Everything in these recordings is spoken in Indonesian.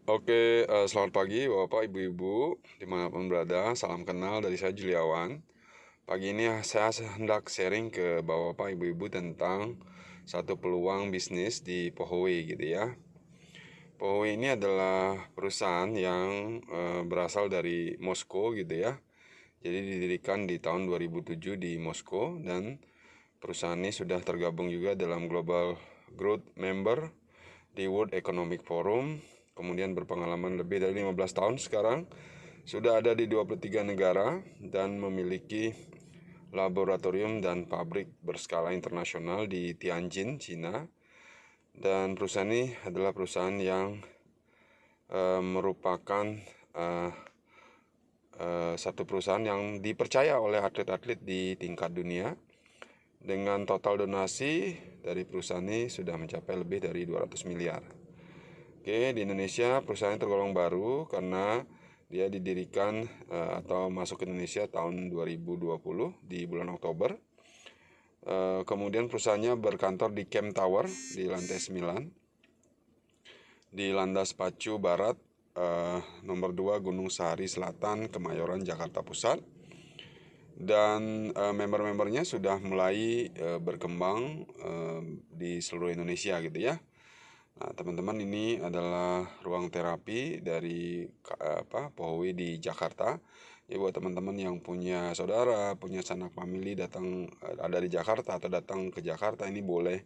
Selamat pagi Bapak, Ibu-ibu, dimanapun berada. Salam kenal dari saya Juliawan. Pagi ini saya hendak sharing ke Bapak, Ibu-ibu tentang satu peluang bisnis di Pohoi gitu ya. Pohoi ini adalah perusahaan yang berasal dari Moskow gitu ya. Jadi didirikan di tahun 2007 di Moskow, dan perusahaan ini sudah tergabung juga dalam Global Growth Member di World Economic Forum, kemudian berpengalaman lebih dari 15 tahun sekarang, sudah ada di 23 negara dan memiliki laboratorium dan pabrik berskala internasional di Tianjin, Cina. Dan perusahaan ini adalah perusahaan yang merupakan uh, satu perusahaan yang dipercaya oleh atlet-atlet di tingkat dunia. Dengan total donasi dari perusahaan ini sudah mencapai lebih dari 200 miliar. Di Indonesia perusahaan tergolong baru karena dia didirikan atau masuk ke Indonesia tahun 2020 di bulan Oktober. Kemudian perusahaannya berkantor di Camp Tower di lantai 9 di Landas Pacu Barat, nomor 2 Gunung Sahari Selatan, Kemayoran, Jakarta Pusat. Dan member-membernya sudah mulai berkembang di seluruh Indonesia gitu ya. Nah, teman-teman, ini adalah ruang terapi dari Pohoi di Jakarta. Ya, buat teman-teman yang punya saudara, punya sanak famili datang ada di Jakarta atau datang ke Jakarta, ini boleh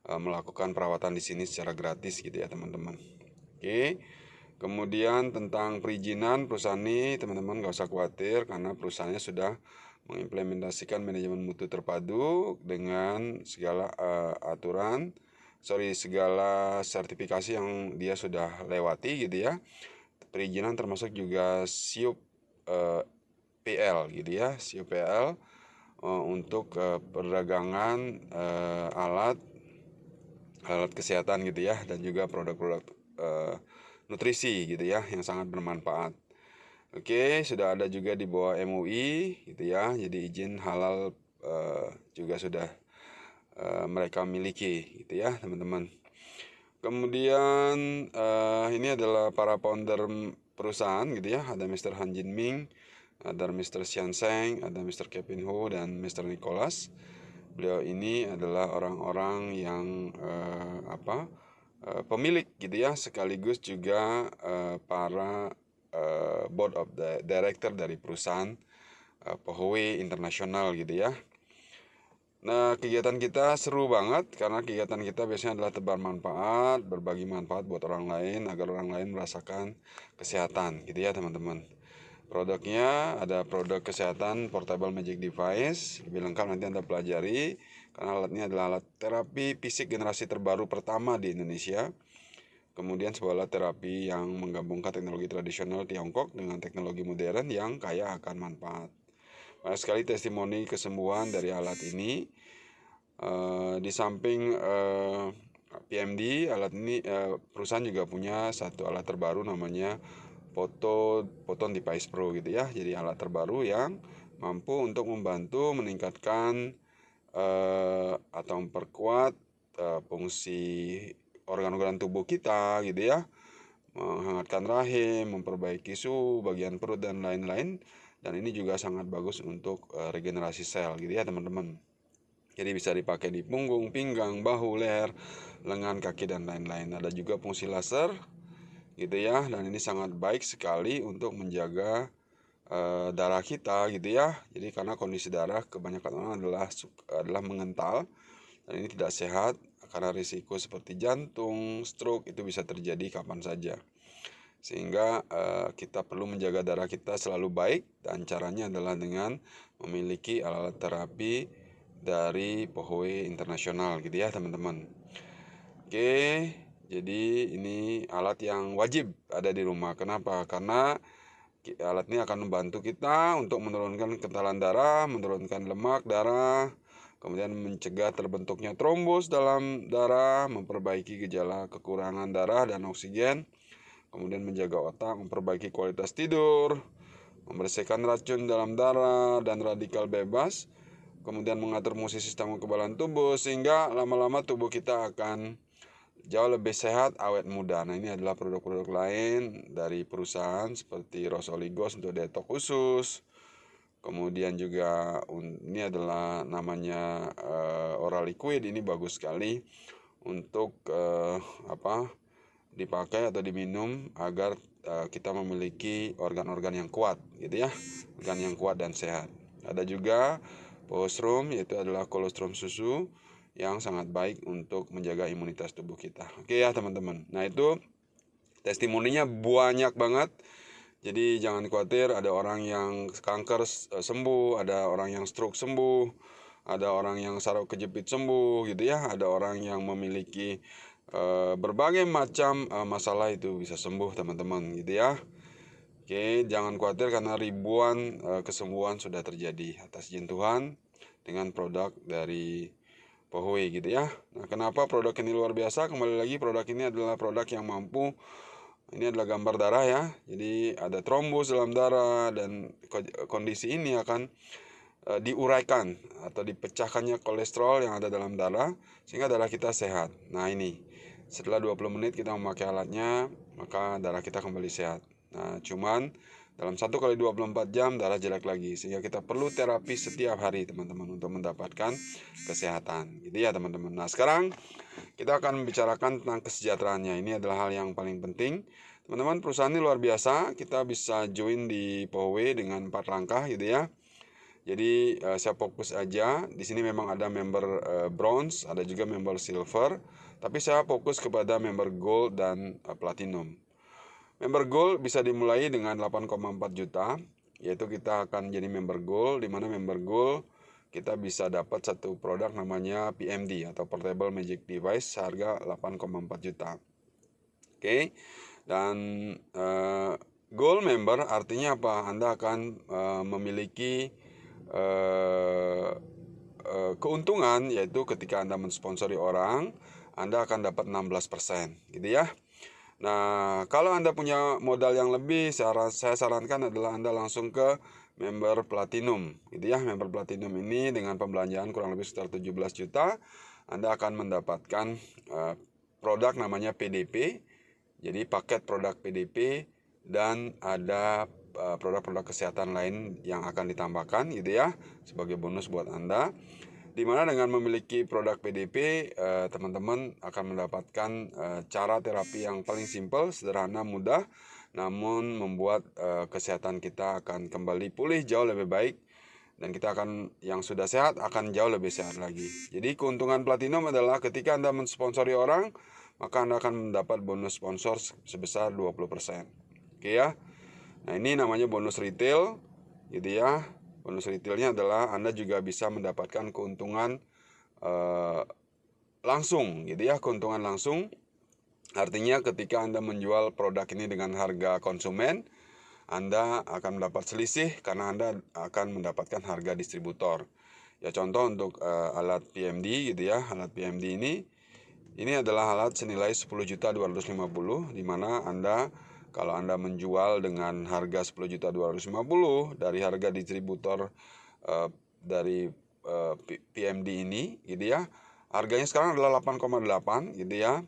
melakukan perawatan di sini secara gratis gitu ya, teman-teman. Oke. Kemudian tentang perizinan perusahaan ini, teman-teman gak usah khawatir karena perusahaannya sudah mengimplementasikan manajemen mutu terpadu dengan segala segala sertifikasi yang dia sudah lewati gitu ya. Perizinan termasuk juga SIUP PL gitu ya, SIUP PL untuk perdagangan alat kesehatan gitu ya, dan juga produk-produk nutrisi gitu ya yang sangat bermanfaat. Sudah ada juga di bawah MUI gitu ya, jadi izin halal juga sudah mereka miliki gitu ya, teman-teman. Kemudian ini adalah para founder perusahaan gitu ya, ada Mr. Han Jinming, ada Mr. Xian Seng, ada Mr. Kevin Ho, dan Mr. Nicholas. Beliau ini adalah orang-orang yang pemilik gitu ya, sekaligus juga para board of the director dari perusahaan Pohoi Internasional gitu ya. Nah, kegiatan kita seru banget karena kegiatan kita biasanya adalah tebar manfaat, berbagi manfaat buat orang lain agar orang lain merasakan kesehatan gitu ya, teman-teman. Produknya ada produk kesehatan portable magic device, lebih lengkap nanti Anda pelajari karena alatnya adalah alat terapi fisik generasi terbaru pertama di Indonesia. Kemudian sebuah alat terapi yang menggabungkan teknologi tradisional Tiongkok dengan teknologi modern yang kaya akan manfaat. Banyak sekali testimoni kesembuhan dari alat ini. Di samping PMD, alat ini perusahaan juga punya satu alat terbaru namanya Photon Device Pro gitu ya. Jadi alat terbaru yang mampu untuk membantu meningkatkan atau memperkuat fungsi organ-organ tubuh kita gitu ya, menghangatkan rahim, memperbaiki suhu, bagian perut, dan lain-lain. Dan ini juga sangat bagus untuk regenerasi sel gitu ya, teman-teman. Jadi bisa dipakai di punggung, pinggang, bahu, leher, lengan, kaki, dan lain-lain. Ada juga fungsi laser gitu ya, dan ini sangat baik sekali untuk menjaga darah kita gitu ya. Jadi karena kondisi darah kebanyakan orang adalah mengental, dan ini tidak sehat karena risiko seperti jantung, stroke itu bisa terjadi kapan saja. Sehingga kita perlu menjaga darah kita selalu baik, dan caranya adalah dengan memiliki alat terapi dari Pohoi Internasional gitu ya, teman-teman. Jadi ini alat yang wajib ada di rumah. Kenapa? Karena alat ini akan membantu kita untuk menurunkan kentalan darah, menurunkan lemak darah, kemudian mencegah terbentuknya trombos dalam darah, memperbaiki gejala kekurangan darah dan oksigen, kemudian menjaga otak, memperbaiki kualitas tidur, membersihkan racun dalam darah dan radikal bebas, kemudian mengatur fungsi sistem kekebalan tubuh, sehingga lama-lama tubuh kita akan jauh lebih sehat, awet muda. Nah, ini adalah produk-produk lain dari perusahaan seperti Rose Oligos untuk detox khusus. Kemudian juga ini adalah namanya oral liquid. Ini bagus sekali untuk dipakai atau diminum agar kita memiliki organ-organ yang kuat, gitu ya, organ yang kuat dan sehat. Ada juga Colostrum, yaitu adalah kolostrum susu yang sangat baik untuk menjaga imunitas tubuh kita. Oke ya teman-teman. Nah, itu testimoninya banyak banget. Jadi jangan khawatir, ada orang yang kanker sembuh, ada orang yang stroke sembuh, ada orang yang saraf kejepit sembuh, gitu ya. Ada orang yang memiliki berbagai macam masalah itu bisa sembuh, teman-teman, gitu ya. Oke, jangan khawatir karena ribuan kesembuhan sudah terjadi atas izin Tuhan dengan produk dari Pohoi, gitu ya. Nah, kenapa produk ini luar biasa? Kembali lagi, produk ini adalah produk yang mampu. Ini adalah gambar darah ya. Jadi ada trombus dalam darah, dan kondisi ini akan diuraikan atau dipecahkannya kolesterol yang ada dalam darah sehingga darah kita sehat. Nah, ini setelah 20 menit kita memakai alatnya, maka darah kita kembali sehat. Nah, cuman dalam 1 kali 24 jam darah jelek lagi, sehingga kita perlu terapi setiap hari, teman-teman, untuk mendapatkan kesehatan. Gitu ya, teman-teman. Nah, sekarang kita akan membicarakan tentang kesejahteraannya. Ini adalah hal yang paling penting. Teman-teman, perusahaan ini luar biasa. Kita bisa join di Pohoi dengan 4 langkah, gitu ya. Jadi saya fokus aja. Di sini memang ada member bronze, ada juga member silver. Tapi saya fokus kepada member gold dan platinum. Member gold bisa dimulai dengan 8,4 juta, yaitu kita akan jadi member gold, di mana member gold kita bisa dapat satu produk namanya PMD atau Portable Magic Device seharga 8,4 juta. Oke. Dan gold member artinya apa? Anda akan memiliki keuntungan, yaitu ketika Anda mensponsori orang, Anda akan dapat 16%, gitu ya. Nah, kalau Anda punya modal yang lebih, saya sarankan adalah Anda langsung ke member platinum, gitu ya. Member platinum ini dengan pembelanjaan kurang lebih sekitar 17 juta, Anda akan mendapatkan produk namanya PDP. Jadi paket produk PDP, dan ada produk-produk kesehatan lain yang akan ditambahkan, gitu ya, sebagai bonus buat Anda. Dimana dengan memiliki produk PDP, teman-teman akan mendapatkan cara terapi yang paling simpel, sederhana, mudah, namun membuat kesehatan kita akan kembali pulih jauh lebih baik, dan kita akan, yang sudah sehat akan jauh lebih sehat lagi. Jadi keuntungan platinum adalah ketika Anda mensponsori orang, maka Anda akan mendapat bonus sponsor sebesar 20%. Oke ya. Nah, ini namanya bonus retail, gitu ya. Bonus retailnya adalah Anda juga bisa mendapatkan keuntungan langsung, gitu ya. Keuntungan langsung artinya ketika Anda menjual produk ini dengan harga konsumen, Anda akan mendapat selisih karena Anda akan mendapatkan harga distributor. Ya, contoh untuk alat PMD, gitu ya. Alat PMD ini adalah alat senilai 10.250.000, di mana kalau Anda menjual dengan harga 10.250.000 dari harga distributor dari PMD ini, gitu ya. Harganya sekarang adalah 8,8, gitu ya.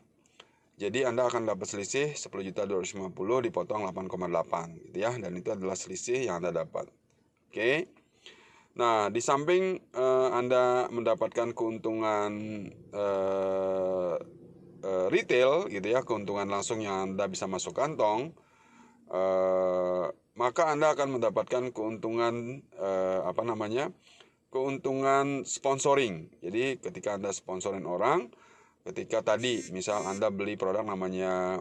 Jadi Anda akan dapat selisih 10.250.000 dipotong 8,8, gitu ya. Dan itu adalah selisih yang Anda dapat. Oke. Nah, di samping Anda mendapatkan keuntungan retail, gitu ya, keuntungan langsung yang Anda bisa masuk kantong, maka Anda akan mendapatkan keuntungan keuntungan sponsoring. Jadi ketika Anda sponsorin orang, ketika tadi misal Anda beli produk namanya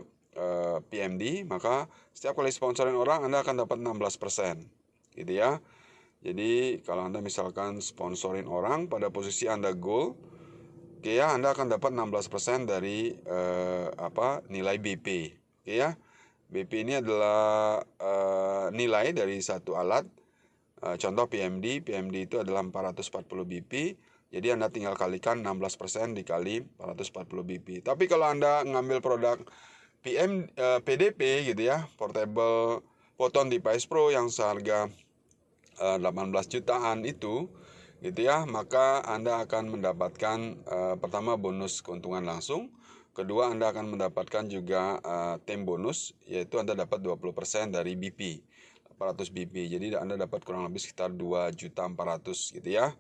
PMD, maka setiap kali sponsorin orang Anda akan dapat 16%, gitu ya. Jadi kalau Anda misalkan sponsorin orang pada posisi Anda gold, oke ya, Anda akan dapat 16% dari nilai BP. Oke ya. BP ini adalah nilai dari satu alat. Contoh PMD itu adalah 440 BP. Jadi Anda tinggal kalikan 16% dikali 440 BP. Tapi kalau Anda ngambil produk PDP, gitu ya, Portable Photon Device Pro yang seharga 18 jutaan itu, gitu ya, maka Anda akan mendapatkan pertama bonus keuntungan langsung, Kedua, Anda akan mendapatkan juga tem bonus, yaitu Anda dapat 20% dari BP, 800 BP. Jadi Anda dapat kurang lebih sekitar 2.400.000 gitu ya.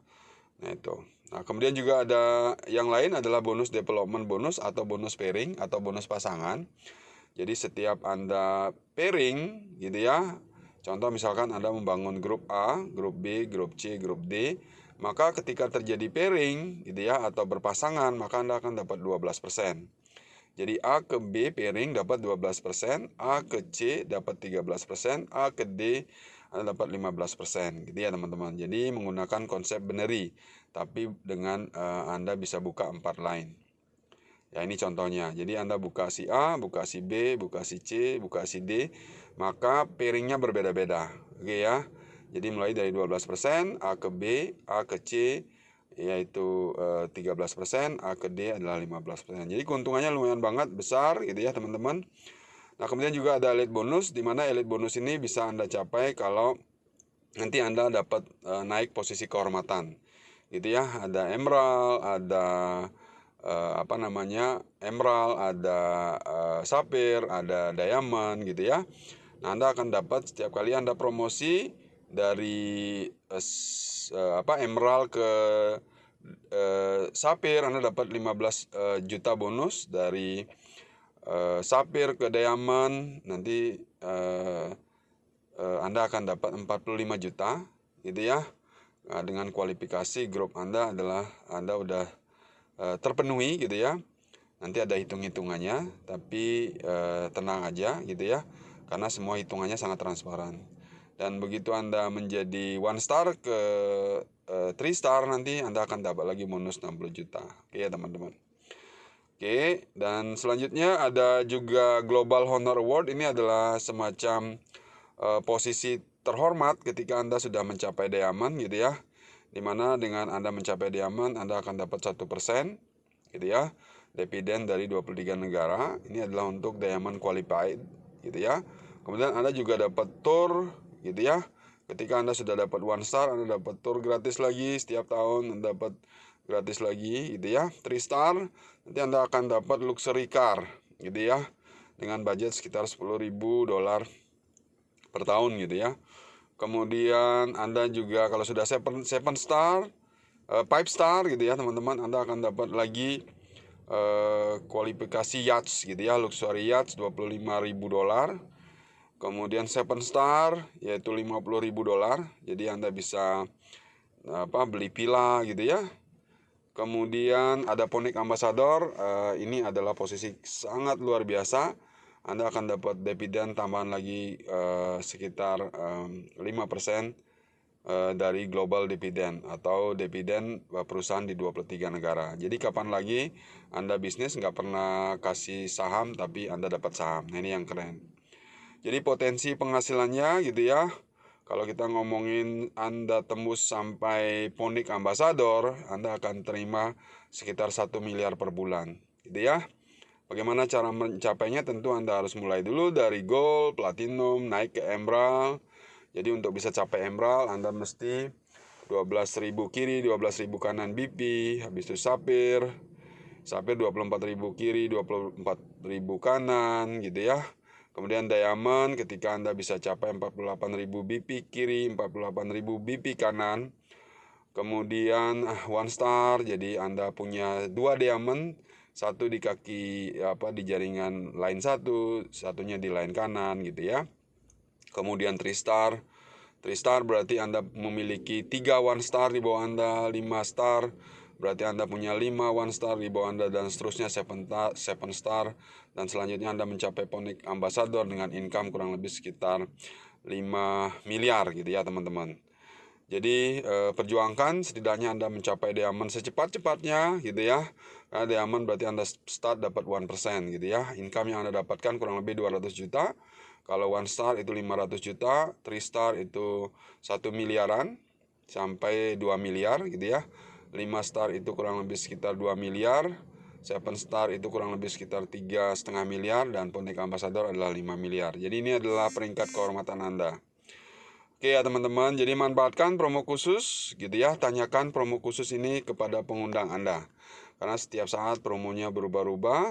Nah itu. Nah kemudian juga ada yang lain adalah bonus development bonus atau bonus pairing atau bonus pasangan. Jadi setiap Anda pairing gitu ya, contoh misalkan Anda membangun grup A, grup B, grup C, grup D, maka ketika terjadi pairing gitu ya atau berpasangan, maka Anda akan dapat 12%. Jadi A ke B pairing dapat 12%, A ke C dapat 13%, A ke D Anda dapat 15%. Gitu ya teman-teman. Jadi menggunakan konsep binary, tapi dengan Anda bisa buka 4 line. Ya ini contohnya. Jadi Anda buka si A, buka si B, buka si C, buka si D, maka pairingnya berbeda-beda. Oke ya. Jadi mulai dari 12%, A ke B, A ke C, yaitu 13%, A ke D adalah 15%. Jadi keuntungannya lumayan banget besar gitu ya teman-teman. Nah kemudian juga ada elite bonus, di mana elite bonus ini bisa Anda capai kalau nanti Anda dapat naik posisi kehormatan gitu ya. Ada emerald, ada emerald, ada sapphire, ada diamond gitu ya. Nah Anda akan dapat setiap kali Anda promosi dari emerald ke sapphire, Anda dapat 15 juta bonus. Dari sapphire ke diamond nanti Anda akan dapat 45 juta gitu ya. Nah, dengan kualifikasi grup Anda adalah Anda udah terpenuhi gitu ya. Nanti ada hitung-hitungannya, tapi tenang aja gitu ya, karena semua hitungannya sangat transparan. Dan begitu Anda menjadi 1 star ke 3 star, nanti Anda akan dapat lagi bonus 60 juta. Oke ya teman-teman. Oke, dan selanjutnya ada juga Global Honor Award. Ini adalah semacam posisi terhormat ketika Anda sudah mencapai diamond gitu ya. Dimana dengan Anda mencapai diamond, Anda akan dapat 1% gitu ya, dividen dari 23 negara. Ini adalah untuk diamond qualified gitu ya. Kemudian Anda juga dapat tour gitu ya. Ketika Anda sudah dapat 1 star, Anda dapat tour gratis lagi setiap tahun, Anda dapat gratis lagi gitu ya. 3 star, nanti Anda akan dapat luxury car gitu ya, dengan budget sekitar $10.000 per tahun gitu ya. Kemudian Anda juga kalau sudah 7 star, 5 star gitu ya teman-teman, Anda akan dapat lagi kualifikasi yachts gitu ya, luxury yachts $25.000. Kemudian 7 star yaitu $50.000. Jadi Anda bisa beli villa gitu ya. Kemudian ada Ponic Ambassador, ini adalah posisi sangat luar biasa. Anda akan dapat dividen tambahan lagi sekitar 5% dari global dividend atau dividen perusahaan di 23 negara. Jadi kapan lagi Anda bisnis nggak pernah kasih saham tapi Anda dapat saham. Nah ini yang keren. Jadi potensi penghasilannya gitu ya, kalau kita ngomongin Anda tembus sampai Ponic Ambassador, Anda akan terima sekitar 1 miliar per bulan gitu ya. Bagaimana cara mencapainya? Tentu Anda harus mulai dulu dari gold, platinum, naik ke emerald. Jadi untuk bisa capai emerald, Anda mesti 12.000 kiri, 12.000 kanan BP, habis itu sapphire 24.000 kiri, 24.000 kanan gitu ya. Kemudian diamond, ketika Anda bisa capai 48.000 BP kiri, 48.000 BP kanan. Kemudian 1 star, jadi Anda punya 2 diamond, satu di kaki di jaringan line satunya di line kanan gitu ya. Kemudian 3 star. 3 star berarti Anda memiliki 3 1 star di bawah Anda, 5 star berarti Anda punya 5 1 star di bawah Anda, dan seterusnya 7 star, dan selanjutnya Anda mencapai Ponic Ambassador dengan income kurang lebih sekitar 5 miliar gitu ya teman-teman. Jadi perjuangkan setidaknya Anda mencapai diamond secepat-cepatnya gitu ya. Karena diamond berarti Anda start dapat 1% gitu ya. Income yang Anda dapatkan kurang lebih 200 juta. Kalau 1 star itu 500 juta, 3 star itu 1 miliaran sampai 2 miliar gitu ya. 5 star itu kurang lebih sekitar 2 miliar. 7 star itu kurang lebih sekitar 3,5 miliar, dan Ponic Ambassador adalah 5 miliar. Jadi ini adalah peringkat kehormatan Anda. Oke ya teman-teman, jadi manfaatkan promo khusus gitu ya. Tanyakan promo khusus ini kepada pengundang Anda, karena setiap saat promonya berubah-ubah.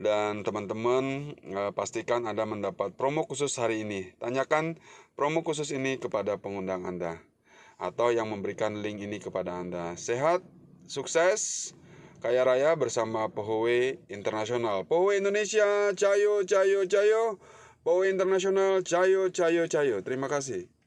Dan teman-teman pastikan Anda mendapat promo khusus hari ini. Tanyakan promo khusus ini kepada pengundang Anda atau yang memberikan link ini kepada Anda. Sehat, sukses, kaya raya bersama Pohowe Internasional. Pohowe Indonesia, cayo, cayo, cayo. Pohowe Internasional, cayo, cayo, cayo. Terima kasih.